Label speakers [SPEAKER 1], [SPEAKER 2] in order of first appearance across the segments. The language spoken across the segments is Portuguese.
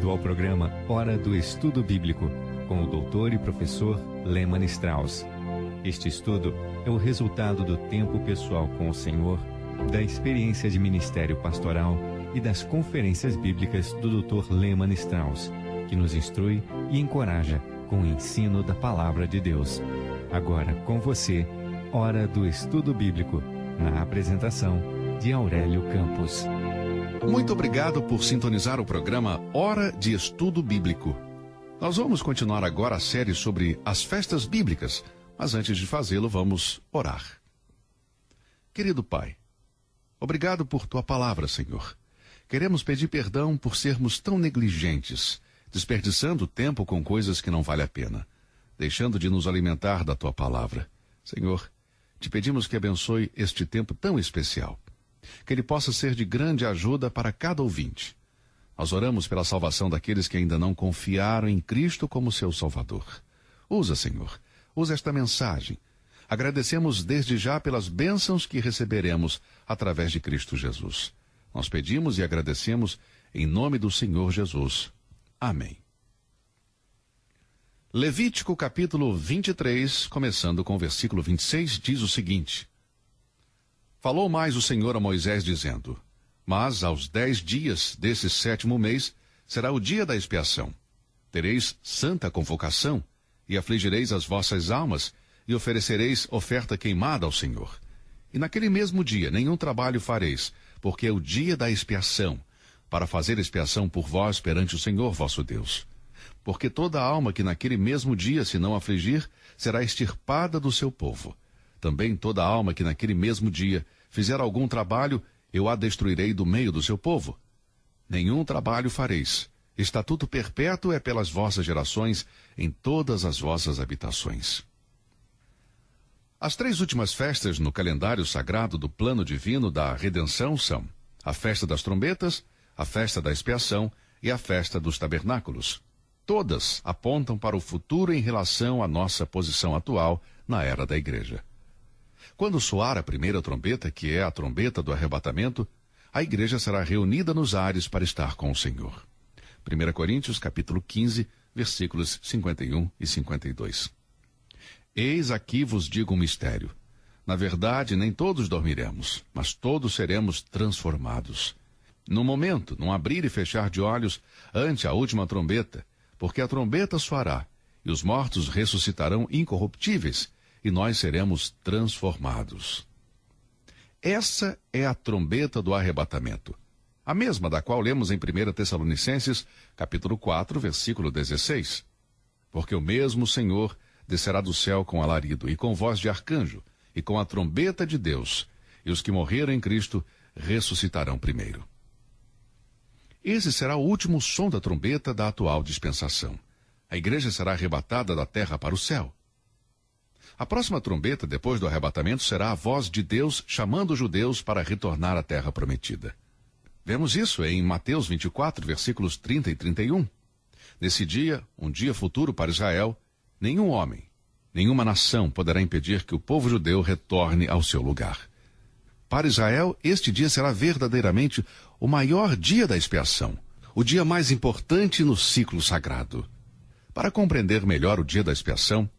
[SPEAKER 1] bem-vindo ao programa Hora do Estudo Bíblico, com o doutor e professor Lehmann Strauss. Este estudo é o resultado do tempo pessoal com o Senhor, da experiência de ministério pastoral e das conferências bíblicas do Dr. Lehmann Strauss, que nos instrui e encoraja com o ensino da Palavra de Deus. Agora com você, Hora do Estudo Bíblico, na apresentação de Aurélio Campos.
[SPEAKER 2] Muito obrigado por sintonizar o programa Hora de Estudo Bíblico. Nós vamos continuar agora a série sobre as festas bíblicas, mas antes de fazê-lo, vamos orar. Querido Pai, obrigado por Tua palavra, Senhor. Queremos pedir perdão por sermos tão negligentes, desperdiçando tempo com coisas que não valem a pena, deixando de nos alimentar da Tua palavra. Senhor, te pedimos que abençoe este tempo tão especial, que ele possa ser de grande ajuda para cada ouvinte. Nós oramos pela salvação daqueles que ainda não confiaram em Cristo como seu Salvador. Usa, Senhor, usa esta mensagem. Agradecemos desde já pelas bênçãos que receberemos através de Cristo Jesus. Nós pedimos e agradecemos em nome do Senhor Jesus. Amém. Levítico capítulo 23, começando com o versículo 26, diz o seguinte: Falou mais o Senhor a Moisés, dizendo: Mas aos 10 dias desse 7º mês será o dia da expiação. Tereis santa convocação, e afligireis as vossas almas, e oferecereis oferta queimada ao Senhor. E naquele mesmo dia nenhum trabalho fareis, porque é o dia da expiação, para fazer expiação por vós perante o Senhor vosso Deus. Porque toda alma que naquele mesmo dia se não afligir, será extirpada do seu povo. Também toda alma que naquele mesmo dia fizer algum trabalho, eu a destruirei do meio do seu povo. Nenhum trabalho fareis. Estatuto perpétuo é pelas vossas gerações, em todas as vossas habitações. As 3 últimas festas no calendário sagrado do plano divino da redenção são a festa das trombetas, a festa da expiação e a festa dos tabernáculos. Todas apontam para o futuro em relação à nossa posição atual na era da igreja. Quando soar a primeira trombeta, que é a trombeta do arrebatamento, a igreja será reunida nos ares para estar com o Senhor. 1 Coríntios capítulo 15, versículos 51 e 52. Eis aqui vos digo um mistério. Na verdade, nem todos dormiremos, mas todos seremos transformados. No momento, num abrir e fechar de olhos, ante a última trombeta, porque a trombeta soará, e os mortos ressuscitarão incorruptíveis, e nós seremos transformados. Essa é a trombeta do arrebatamento, a mesma da qual lemos em 1 Tessalonicenses, capítulo 4, versículo 16. Porque o mesmo Senhor descerá do céu com alarido, e com voz de arcanjo, e com a trombeta de Deus, e os que morreram em Cristo ressuscitarão primeiro. Esse será o último som da trombeta da atual dispensação. A igreja será arrebatada da terra para o céu. A próxima trombeta, depois do arrebatamento, será a voz de Deus chamando os judeus para retornar à terra prometida. Vemos isso em Mateus 24, versículos 30 e 31. Nesse dia, um dia futuro para Israel, nenhum homem, nenhuma nação poderá impedir que o povo judeu retorne ao seu lugar. Para Israel, este dia será verdadeiramente o maior dia da expiação, o dia mais importante no ciclo sagrado. Para compreender melhor o dia da expiação,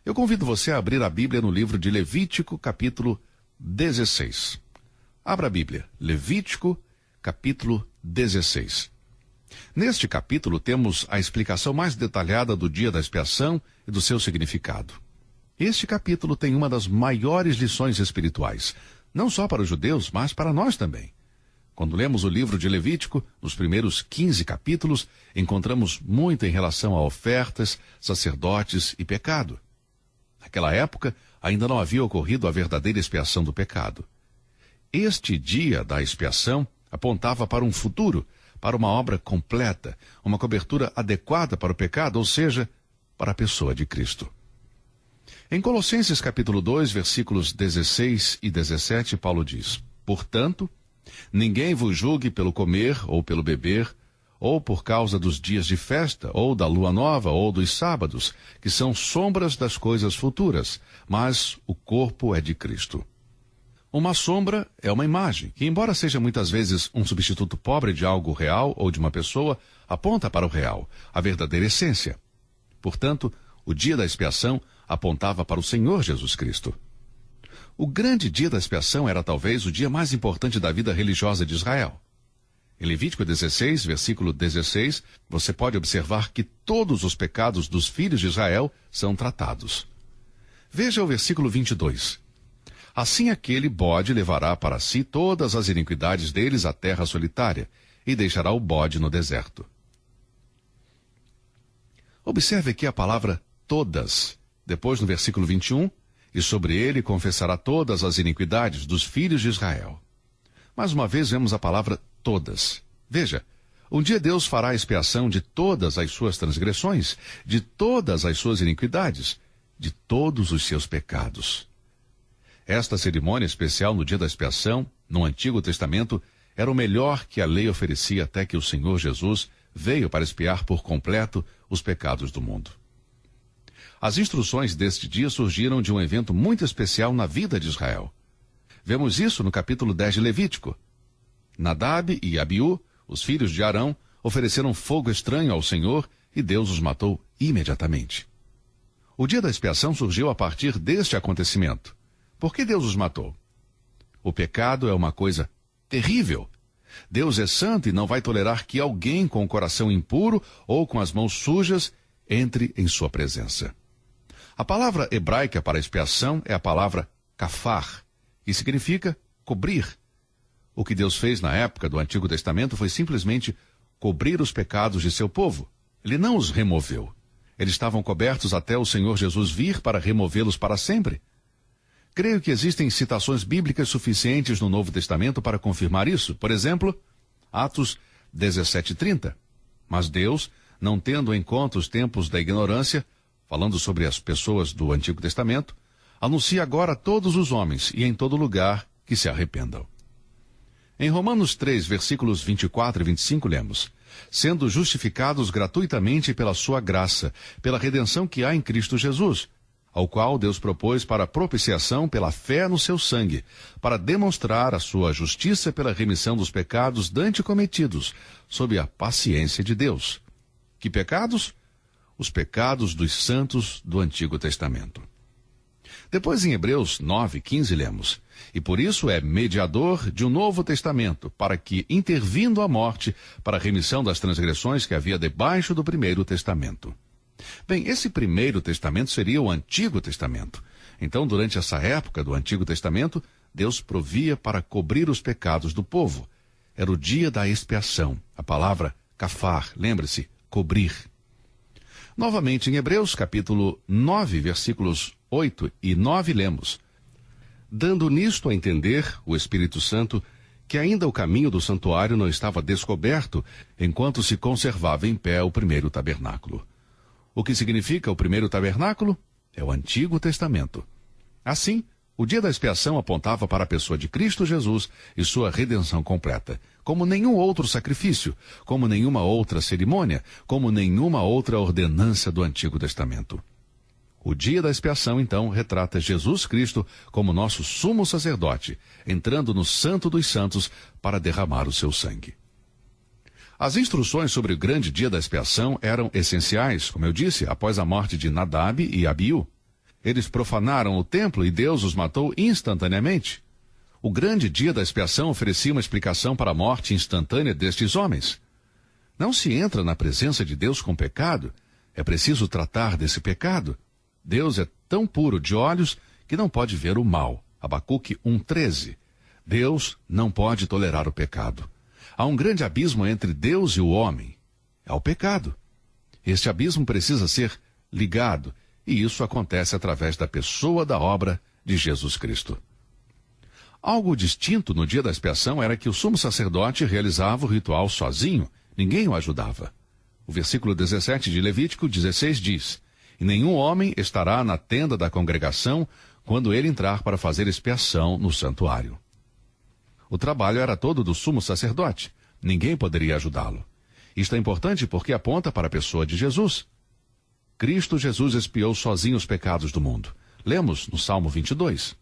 [SPEAKER 2] eu convido você a abrir a Bíblia no livro de Levítico, capítulo 16. Abra a Bíblia, Levítico, capítulo 16. Neste capítulo temos a explicação mais detalhada do dia da expiação e do seu significado. Este capítulo tem uma das maiores lições espirituais, não só para os judeus, mas para nós também. Quando lemos o livro de Levítico, nos primeiros 15 capítulos, encontramos muito em relação a ofertas, sacerdotes e pecado. Naquela época, ainda não havia ocorrido a verdadeira expiação do pecado. Este dia da expiação apontava para um futuro, para uma obra completa, uma cobertura adequada para o pecado, ou seja, para a pessoa de Cristo. Em Colossenses capítulo 2, versículos 16 e 17, Paulo diz: Portanto, ninguém vos julgue pelo comer ou pelo beber, ou por causa dos dias de festa, ou da lua nova, ou dos sábados, que são sombras das coisas futuras, mas o corpo é de Cristo. Uma sombra é uma imagem, que embora seja muitas vezes um substituto pobre de algo real ou de uma pessoa, aponta para o real, a verdadeira essência. Portanto, o dia da expiação apontava para o Senhor Jesus Cristo. O grande dia da expiação era talvez o dia mais importante da vida religiosa de Israel. Em Levítico 16, versículo 16, você pode observar que todos os pecados dos filhos de Israel são tratados. Veja o versículo 22. Assim aquele bode levará para si todas as iniquidades deles à terra solitária, e deixará o bode no deserto. Observe aqui a palavra todas. Depois no versículo 21, e sobre ele confessará todas as iniquidades dos filhos de Israel. Mais uma vez vemos a palavra todas. Veja, um dia Deus fará a expiação de todas as suas transgressões, de todas as suas iniquidades, de todos os seus pecados. Esta cerimônia especial no dia da expiação, no Antigo Testamento, era o melhor que a lei oferecia até que o Senhor Jesus veio para expiar por completo os pecados do mundo. As instruções deste dia surgiram de um evento muito especial na vida de Israel. Vemos isso no capítulo 10 de Levítico. Nadab e Abiú, os filhos de Arão, ofereceram fogo estranho ao Senhor e Deus os matou imediatamente. O dia da expiação surgiu a partir deste acontecimento. Por que Deus os matou? O pecado é uma coisa terrível. Deus é santo e não vai tolerar que alguém com o coração impuro ou com as mãos sujas entre em sua presença. A palavra hebraica para expiação é a palavra kafar, que significa cobrir. O que Deus fez na época do Antigo Testamento foi simplesmente cobrir os pecados de seu povo. Ele não os removeu. Eles estavam cobertos até o Senhor Jesus vir para removê-los para sempre. Creio que existem citações bíblicas suficientes no Novo Testamento para confirmar isso. Por exemplo, Atos 17:30. Mas Deus, não tendo em conta os tempos da ignorância, falando sobre as pessoas do Antigo Testamento, anuncia agora a todos os homens e em todo lugar que se arrependam. Em Romanos 3, versículos 24 e 25, lemos: sendo justificados gratuitamente pela sua graça, pela redenção que há em Cristo Jesus, ao qual Deus propôs para propiciação pela fé no seu sangue, para demonstrar a sua justiça pela remissão dos pecados dante cometidos, sob a paciência de Deus. Que pecados? Os pecados dos santos do Antigo Testamento. Depois em Hebreus 9:15 lemos: e por isso é mediador de um novo testamento, para que, intervindo a morte, para a remissão das transgressões que havia debaixo do primeiro testamento. Bem, esse primeiro testamento seria o Antigo Testamento. Então, durante essa época do Antigo Testamento, Deus provia para cobrir os pecados do povo. Era o dia da expiação. A palavra kafar, lembre-se, cobrir. Novamente em Hebreus, capítulo 9, versículos 8 e 9, lemos: dando nisto a entender o Espírito Santo que ainda o caminho do santuário não estava descoberto enquanto se conservava em pé o primeiro tabernáculo. O que significa o primeiro tabernáculo? É o Antigo Testamento. Assim, o dia da expiação apontava para a pessoa de Cristo Jesus e sua redenção completa, como nenhum outro sacrifício, como nenhuma outra cerimônia, como nenhuma outra ordenança do Antigo Testamento. O dia da expiação, então, retrata Jesus Cristo como nosso sumo sacerdote, entrando no Santo dos Santos para derramar o seu sangue. As instruções sobre o grande dia da expiação eram essenciais, como eu disse, após a morte de Nadab e Abiú. Eles profanaram o templo e Deus os matou instantaneamente. O grande dia da expiação oferecia uma explicação para a morte instantânea destes homens. Não se entra na presença de Deus com pecado. É preciso tratar desse pecado. Deus é tão puro de olhos que não pode ver o mal. Abacuque 1:13. Deus não pode tolerar o pecado. Há um grande abismo entre Deus e o homem. É o pecado. Este abismo precisa ser ligado, e isso acontece através da pessoa da obra de Jesus Cristo. Algo distinto no dia da expiação era que o sumo sacerdote realizava o ritual sozinho, ninguém o ajudava. O versículo 17 de Levítico 16 diz: e nenhum homem estará na tenda da congregação quando ele entrar para fazer expiação no santuário. O trabalho era todo do sumo sacerdote. Ninguém poderia ajudá-lo. Isto é importante porque aponta para a pessoa de Jesus. Cristo Jesus expiou sozinho os pecados do mundo. Lemos no Salmo 22.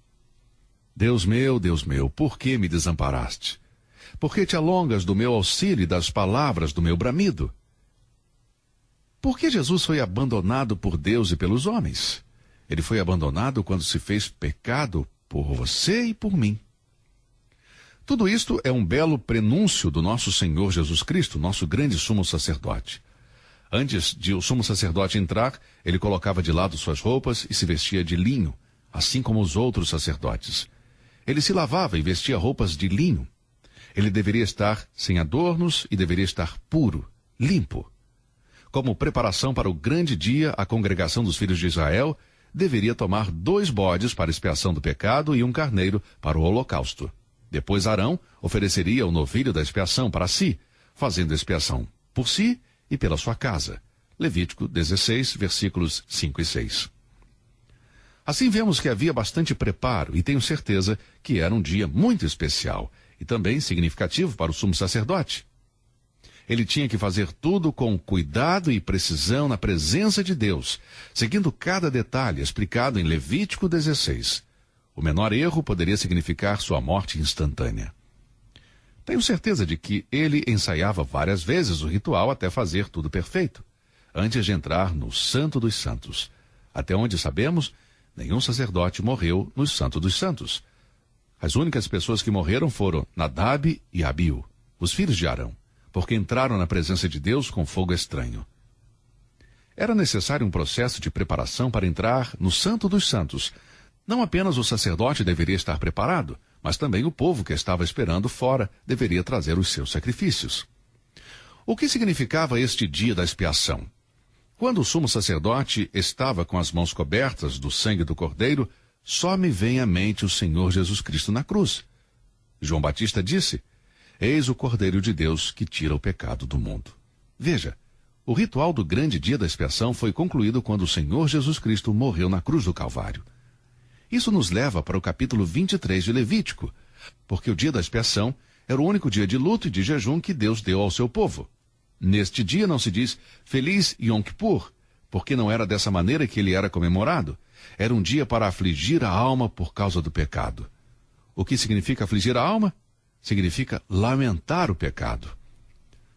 [SPEAKER 2] Deus meu, por que me desamparaste? Por que te alongas do meu auxílio e das palavras do meu bramido? Por que Jesus foi abandonado por Deus e pelos homens? Ele foi abandonado quando se fez pecado por você e por mim. Tudo isto é um belo prenúncio do nosso Senhor Jesus Cristo, nosso grande sumo sacerdote. Antes de o sumo sacerdote entrar, ele colocava de lado suas roupas e se vestia de linho, assim como os outros sacerdotes. Ele se lavava e vestia roupas de linho. Ele deveria estar sem adornos e deveria estar puro, limpo. Como preparação para o grande dia, a congregação dos filhos de Israel deveria tomar 2 bodes para expiação do pecado e um carneiro para o holocausto. Depois Arão ofereceria o novilho da expiação para si, fazendo expiação por si e pela sua casa. Levítico 16, versículos 5 e 6. Assim vemos que havia bastante preparo e tenho certeza que era um dia muito especial e também significativo para o sumo sacerdote. Ele tinha que fazer tudo com cuidado e precisão na presença de Deus, seguindo cada detalhe explicado em Levítico 16. O menor erro poderia significar sua morte instantânea. Tenho certeza de que ele ensaiava várias vezes o ritual até fazer tudo perfeito, antes de entrar no Santo dos Santos. Até onde sabemos, nenhum sacerdote morreu no Santo dos Santos. As únicas pessoas que morreram foram Nadab e Abiú, os filhos de Arão, porque entraram na presença de Deus com fogo estranho. Era necessário um processo de preparação para entrar no Santo dos Santos. Não apenas o sacerdote deveria estar preparado, mas também o povo que estava esperando fora deveria trazer os seus sacrifícios. O que significava este dia da expiação? Quando o sumo sacerdote estava com as mãos cobertas do sangue do cordeiro, só me vem à mente o Senhor Jesus Cristo na cruz. João Batista disse: Eis o Cordeiro de Deus que tira o pecado do mundo. Veja, o ritual do grande dia da expiação foi concluído quando o Senhor Jesus Cristo morreu na cruz do Calvário. Isso nos leva para o capítulo 23 de Levítico, porque o dia da expiação era o único dia de luto e de jejum que Deus deu ao seu povo. Neste dia não se diz Feliz Yom Kippur, porque não era dessa maneira que ele era comemorado. Era um dia para afligir a alma por causa do pecado. O que significa afligir a alma? Significa lamentar o pecado.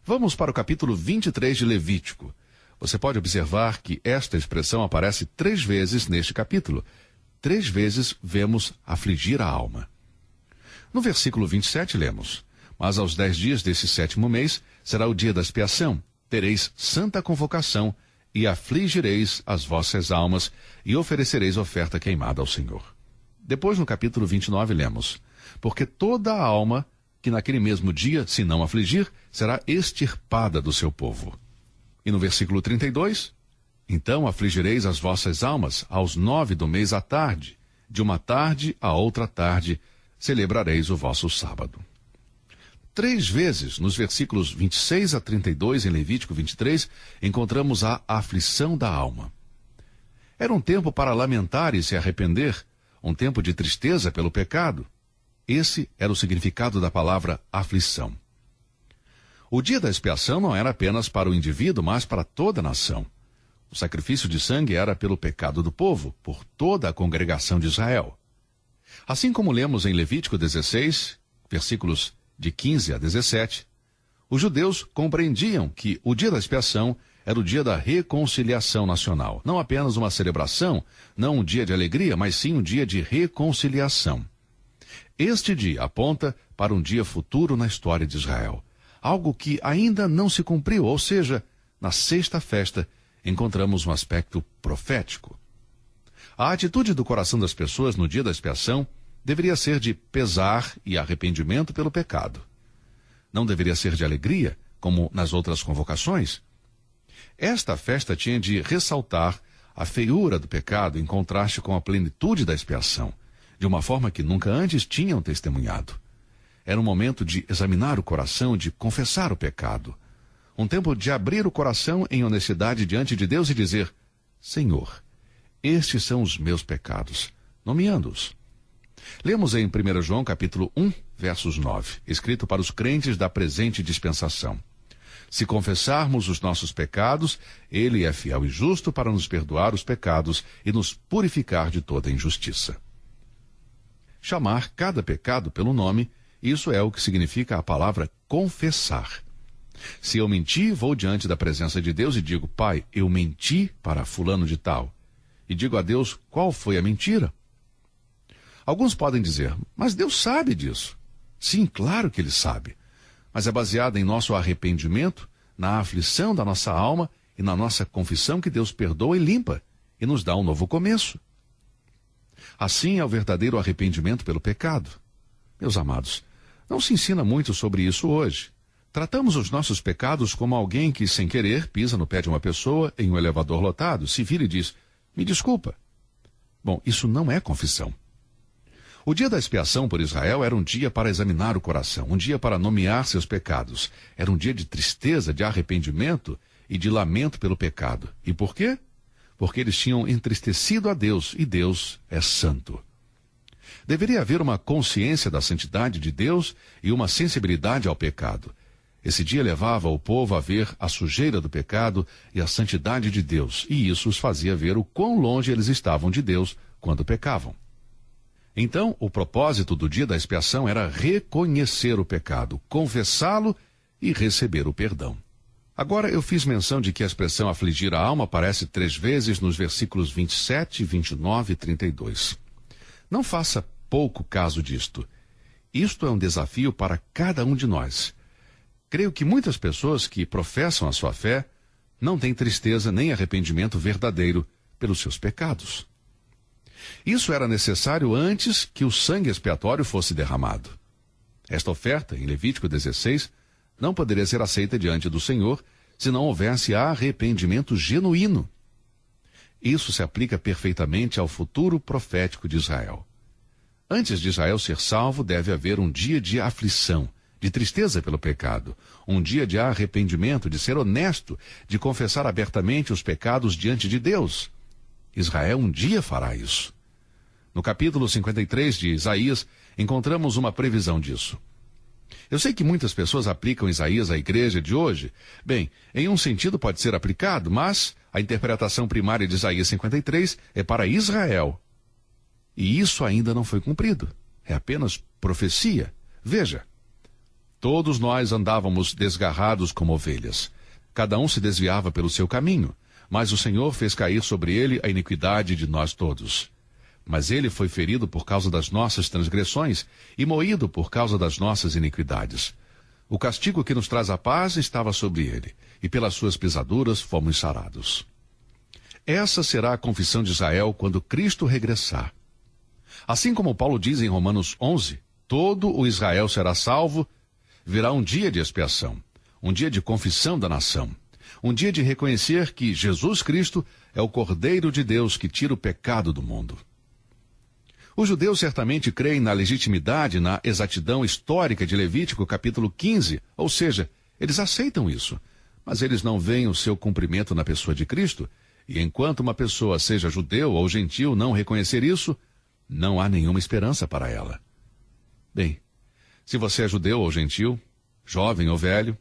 [SPEAKER 2] Vamos para o capítulo 23 de Levítico. Você pode observar que esta expressão aparece 3 vezes neste capítulo. 3 vezes vemos afligir a alma. No versículo 27 lemos: Mas aos 10 dias desse 7º mês será o dia da expiação. Tereis santa convocação e afligireis as vossas almas e oferecereis oferta queimada ao Senhor. Depois, no capítulo 29, lemos: Porque toda a alma que naquele mesmo dia, se não afligir, será extirpada do seu povo. E no versículo 32, então afligireis as vossas almas aos 9 do mês à tarde, de uma tarde a outra tarde, celebrareis o vosso sábado. 3 vezes, nos versículos 26 a 32, em Levítico 23, encontramos a aflição da alma. Era um tempo para lamentar e se arrepender, um tempo de tristeza pelo pecado. Esse era o significado da palavra aflição. O dia da expiação não era apenas para o indivíduo, mas para toda a nação. O sacrifício de sangue era pelo pecado do povo, por toda a congregação de Israel. Assim como lemos em Levítico 16, versículos de 15 a 17, os judeus compreendiam que o dia da expiação era o dia da reconciliação nacional. Não apenas uma celebração, não um dia de alegria, mas sim um dia de reconciliação. Este dia aponta para um dia futuro na história de Israel. Algo que ainda não se cumpriu, ou seja, na sexta festa, encontramos um aspecto profético. A atitude do coração das pessoas no dia da expiação deveria ser de pesar e arrependimento pelo pecado. Não deveria ser de alegria, como nas outras convocações. Esta festa tinha de ressaltar a feiura do pecado em contraste com a plenitude da expiação, de uma forma que nunca antes tinham testemunhado. Era um momento de examinar o coração, de confessar o pecado. Um tempo de abrir o coração em honestidade diante de Deus e dizer: Senhor, estes são os meus pecados, nomeando-os. Lemos em 1 João capítulo 1, versos 9, escrito para os crentes da presente dispensação: Se confessarmos os nossos pecados, Ele é fiel e justo para nos perdoar os pecados e nos purificar de toda injustiça. chamar cada pecado pelo nome. Isso é o que significa a palavra confessar. Se eu menti, vou diante da presença de Deus e digo: Pai, eu menti para fulano de tal. E digo a Deus qual foi a mentira. Alguns podem dizer: mas Deus sabe disso. Sim, claro que Ele sabe. Mas é baseado em nosso arrependimento, na aflição da nossa alma e na nossa confissão que Deus perdoa e limpa e nos dá um novo começo. Assim é o verdadeiro arrependimento pelo pecado. Meus amados, não se ensina muito sobre isso hoje. Tratamos os nossos pecados como alguém que, sem querer, pisa no pé de uma pessoa em um elevador lotado, se vira e diz: me desculpa. Bom, isso não é confissão. O dia da expiação por Israel era um dia para examinar o coração, um dia para nomear seus pecados. Era um dia de tristeza, de arrependimento e de lamento pelo pecado. E por quê? Porque eles tinham entristecido a Deus, e Deus é santo. Deveria haver uma consciência da santidade de Deus e uma sensibilidade ao pecado. Esse dia levava o povo a ver a sujeira do pecado e a santidade de Deus, e isso os fazia ver o quão longe eles estavam de Deus quando pecavam. Então, o propósito do dia da expiação era reconhecer o pecado, confessá-lo e receber o perdão. Agora, eu fiz menção de que a expressão afligir a alma aparece 3 vezes nos versículos 27, 29 e 32. Não faça pouco caso disto. Isto é um desafio para cada um de nós. Creio que muitas pessoas que professam a sua fé não têm tristeza nem arrependimento verdadeiro pelos seus pecados. Isso era necessário antes que o sangue expiatório fosse derramado. Esta oferta, em Levítico 16, não poderia ser aceita diante do Senhor se não houvesse arrependimento genuíno. Isso se aplica perfeitamente ao futuro profético de Israel. Antes de Israel ser salvo, deve haver um dia de aflição, de tristeza pelo pecado, um dia de arrependimento, de ser honesto, de confessar abertamente os pecados diante de Deus. Israel um dia fará isso. No capítulo 53 de Isaías, encontramos uma previsão disso. Eu sei que muitas pessoas aplicam Isaías à igreja de hoje. Bem, em um sentido pode ser aplicado, mas a interpretação primária de Isaías 53 é para Israel. E isso ainda não foi cumprido. É apenas profecia. Veja, todos nós andávamos desgarrados como ovelhas. Cada um se desviava pelo seu caminho, mas o Senhor fez cair sobre ele a iniquidade de nós todos. Mas ele foi ferido por causa das nossas transgressões e moído por causa das nossas iniquidades. O castigo que nos traz a paz estava sobre ele, e pelas suas pisaduras fomos sarados. Essa será a confissão de Israel quando Cristo regressar. Assim como Paulo diz em Romanos 11, todo o Israel será salvo, virá um dia de expiação, um dia de confissão da nação, um dia de reconhecer que Jesus Cristo é o Cordeiro de Deus que tira o pecado do mundo. Os judeus certamente creem na legitimidade, na exatidão histórica de Levítico capítulo 15, ou seja, eles aceitam isso, mas eles não veem o seu cumprimento na pessoa de Cristo, e enquanto uma pessoa, seja judeu ou gentil, não reconhecer isso, não há nenhuma esperança para ela. Bem, se você é judeu ou gentil, jovem ou velho,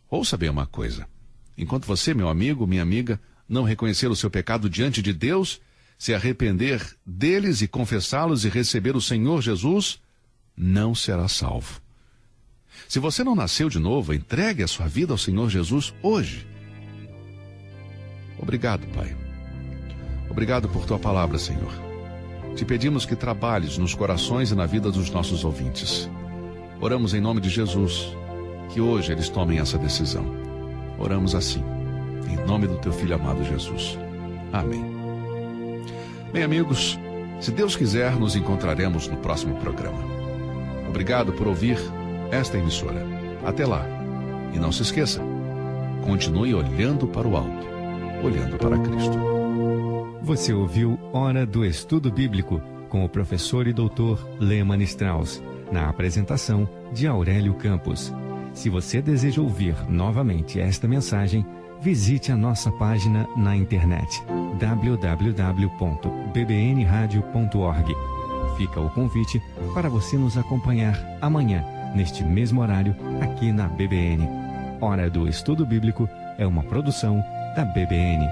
[SPEAKER 2] ouça bem uma coisa. Enquanto você, meu amigo, minha amiga, não reconhecer o seu pecado diante de Deus, se arrepender deles e confessá-los e receber o Senhor Jesus, não será salvo. Se você não nasceu de novo, entregue a sua vida ao Senhor Jesus hoje. Obrigado, Pai. Obrigado por tua palavra, Senhor. Te pedimos que trabalhes nos corações e na vida dos nossos ouvintes. Oramos em nome de Jesus, que hoje eles tomem essa decisão. Oramos assim, em nome do teu Filho amado Jesus. Amém. Bem, amigos, se Deus quiser, nos encontraremos no próximo programa. Obrigado por ouvir esta emissora. Até lá. E não se esqueça, continue olhando para o alto, olhando para Cristo.
[SPEAKER 1] Você ouviu Hora do Estudo Bíblico com o professor e doutor Lehmann Strauss, na apresentação de Aurélio Campos. Se você deseja ouvir novamente esta mensagem, visite a nossa página na internet www.bbnradio.org. Fica o convite para você nos acompanhar amanhã, neste mesmo horário, aqui na BBN. Hora do Estudo Bíblico é uma produção da BBN.